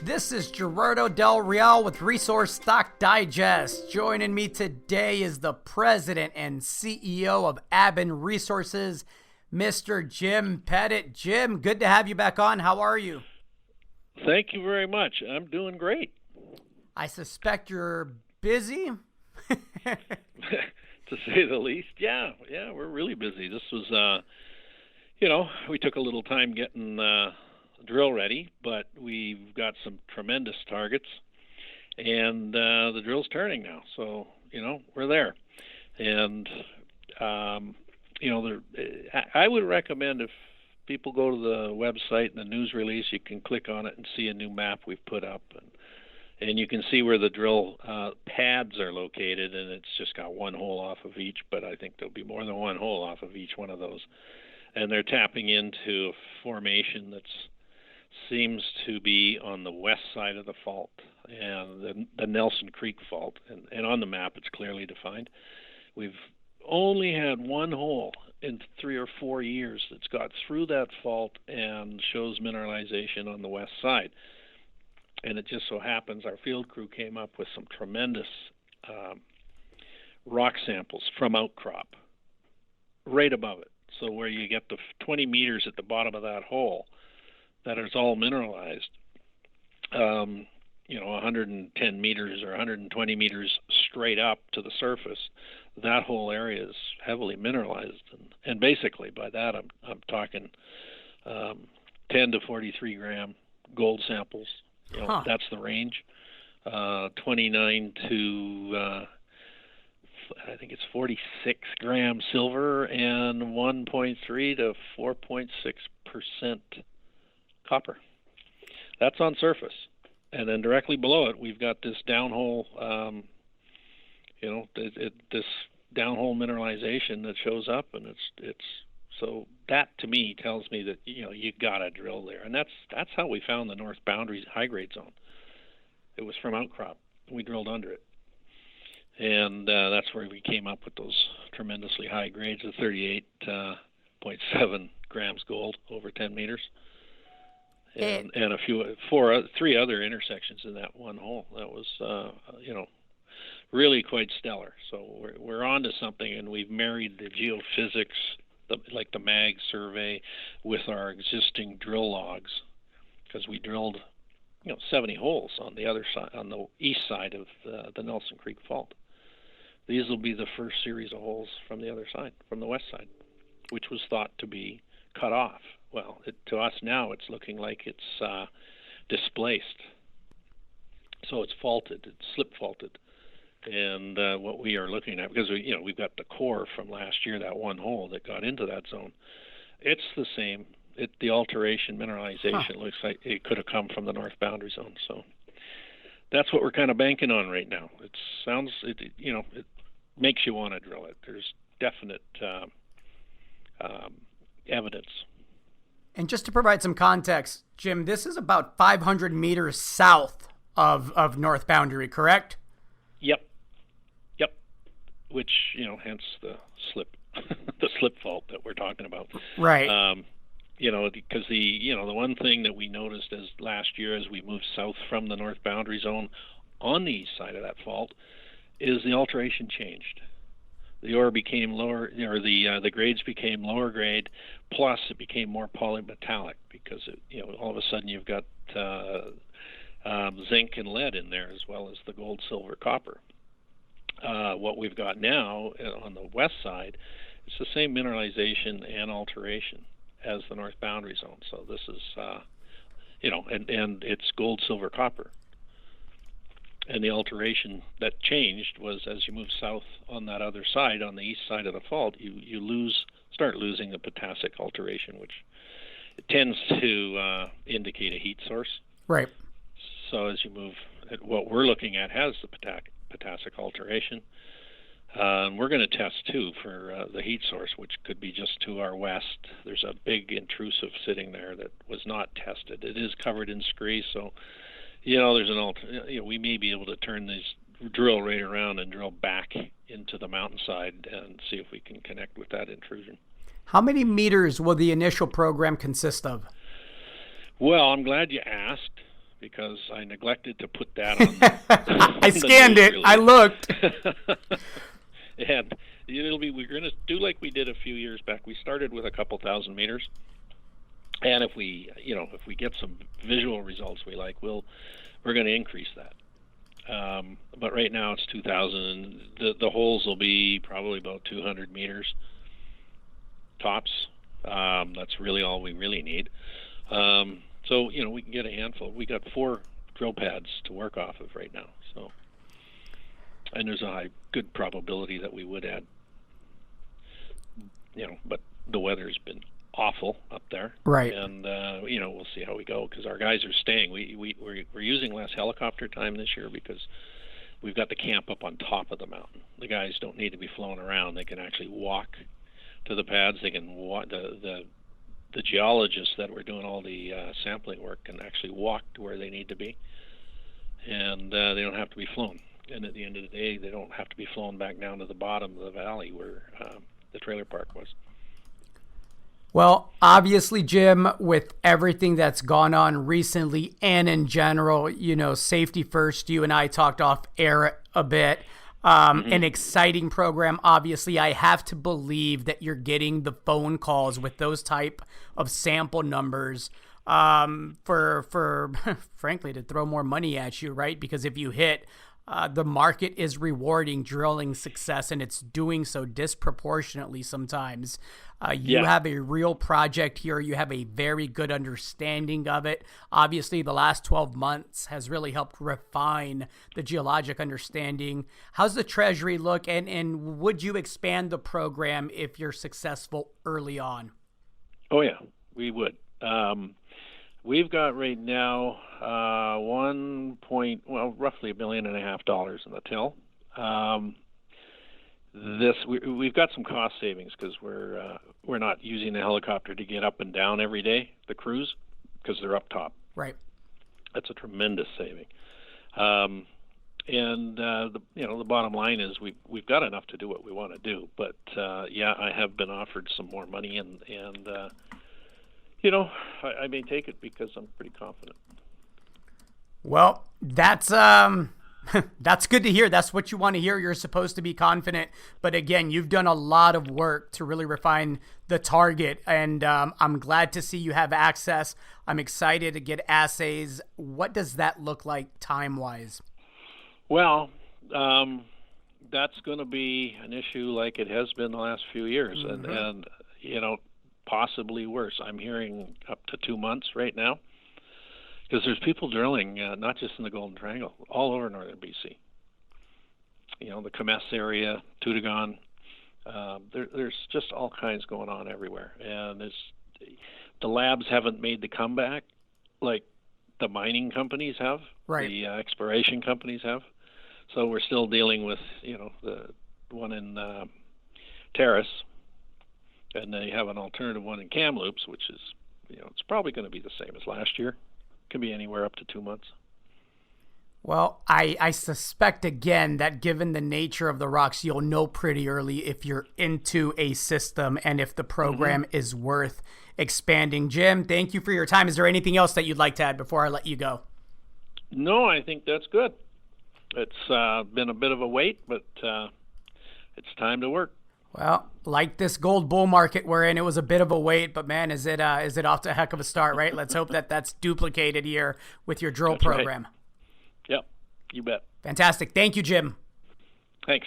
This is Gerardo Del Real with Resource Stock Digest. Joining me today is the president and CEO of Aben Resources, Mr. Jim Pettit. Jim, good to have you back on. How are you? Thank you very much. I'm doing great. I suspect you're busy. To say the least. Yeah, we're really busy. This was, we took a little time getting drill ready, but we've got some tremendous targets, and the drill's turning now. So, we're there. And, I would recommend if people go to the website and the news release, you can click on it and see a new map we've put up. And you can see where the drill pads are located, and it's just got one hole off of each, but I think there'll be more than one hole off of each one of those. And they're tapping into a formation that seems to be on the west side of the fault, and the Nelson Creek fault. And on the map, it's clearly defined. We've only had one hole in 3 or 4 years that's got through that fault and shows mineralization on the west side. And it just so happens our field crew came up with some tremendous rock samples from outcrop right above it. So where you get the 20 meters at the bottom of that hole that is all mineralized, 110 meters or 120 meters straight up to the surface, that whole area is heavily mineralized. And basically by that I'm talking 10 to 43 gram gold samples. That's the range. 29 to I think it's 46 gram silver and 1.3 to 4.6% copper. That's on surface. And then directly below it, we've got this downhole, this downhole mineralization that shows up, and it's so that to me tells me that you got to drill there, and that's how we found the north boundary high grade zone. It was from outcrop. We drilled under it, and that's where we came up with those tremendously high grades of 38.7 grams gold over 10 meters, and three other intersections in that one hole. That was really quite stellar. So we're onto something, and we've married the geophysics, like the MAG survey, with our existing drill logs, because we drilled 70 holes on the other side, on the east side of the Nelson Creek fault. These will be the first series of holes from the other side, from the west side, which was thought to be cut off. Well, to us now it's looking like it's displaced. So it's faulted, it's slip faulted. And what we are looking at, because we've got the core from last year, that one hole that got into that zone, it's the same. The alteration, mineralization looks like it could have come from the north boundary zone. So that's what we're kind of banking on right now. It makes you want to drill it. There's definite evidence. And just to provide some context, Jim, this is about 500 meters south of north boundary, correct? Yep. Which, hence the slip, the slip fault that we're talking about. Right. Because the one thing that we noticed as last year as we moved south from the north boundary zone on the east side of that fault is the alteration changed. The ore became lower, or the grades became lower grade, plus it became more polymetallic because all of a sudden you've got zinc and lead in there, as well as the gold, silver, copper. What we've got now on the west side, it's the same mineralization and alteration as the north boundary zone. So this is, and it's gold, silver, copper. And the alteration that changed was as you move south on that other side, on the east side of the fault, you start losing the potassic alteration, which tends to indicate a heat source. Right. So as you move, what we're looking at has the potassic alteration. We're going to test too for the heat source, which could be just to our west. There's a big intrusive sitting there that was not tested. It is covered in scree, so there's we may be able to turn this drill right around and drill back into the mountainside and see if we can connect with that intrusion. How many meters will the initial program consist of? Well, I'm glad you asked, because I neglected to put that on. I scanned it. I looked. And we're going to do like we did a few years back. We started with a couple thousand meters, and if we get some visual results we like, we're going to increase that. But right now it's 2,000. The holes will be probably about 200 meters tops. That's really all we really need. So we can get a handful. We got 4 drill pads to work off of right now. So, and there's a good probability that we would add. But the weather's been awful up there, right? And we'll see how we go, because our guys are staying. We're using less helicopter time this year because we've got the camp up on top of the mountain. The guys don't need to be flown around. They can actually walk to the pads. They can walk. The geologists that were doing all the sampling work can actually walk to where they need to be, and they don't have to be flown. And at the end of the day, they don't have to be flown back down to the bottom of the valley where the trailer park was. Well, obviously, Jim, with everything that's gone on recently and in general, safety first. You and I talked off air a bit. An exciting program. Obviously, I have to believe that you're getting the phone calls with those type of sample numbers for frankly, to throw more money at you, right? Because if you hit, the market is rewarding drilling success, and it's doing so disproportionately sometimes. You have a real project here. You have a very good understanding of it. Obviously, the last 12 months has really helped refine the geologic understanding. How's the treasury look, and would you expand the program if you're successful early on? Oh, yeah, we would. We've got right now roughly $1.5 billion in the till. We've got some cost savings because we're not using the helicopter to get up and down every day, the crews, because they're up top. Right. That's a tremendous saving. The bottom line is we've got enough to do what we want to do. But I have been offered some more money, and I may take it because I'm pretty confident. Well, that's that's good to hear. That's what you want to hear. You're supposed to be confident. But again, you've done a lot of work to really refine the target, and I'm glad to see you have access. I'm excited to get assays. What does that look like time-wise? Well, that's going to be an issue like it has been the last few years, and possibly worse. I'm hearing up to 2 months right now, because there's people drilling not just in the Golden Triangle, all over northern BC. The Comess area, Tootagon. There's just all kinds going on everywhere, and the labs haven't made the comeback like the mining companies have, right? The exploration companies have. So we're still dealing with the one in Terrace. And they have an alternative one in Kamloops, which is, it's probably going to be the same as last year. Can be anywhere up to 2 months. Well, I suspect, again, that given the nature of the rocks, you'll know pretty early if you're into a system and if the program is worth expanding. Jim, thank you for your time. Is there anything else that you'd like to add before I let you go? No, I think that's good. It's been a bit of a wait, but it's time to work. Well, like this gold bull market we're in, it was a bit of a wait, but man, is it off to a heck of a start, right? Let's hope that that's duplicated here with your drill program. Right. Yep, you bet. Fantastic. Thank you, Jim. Thanks.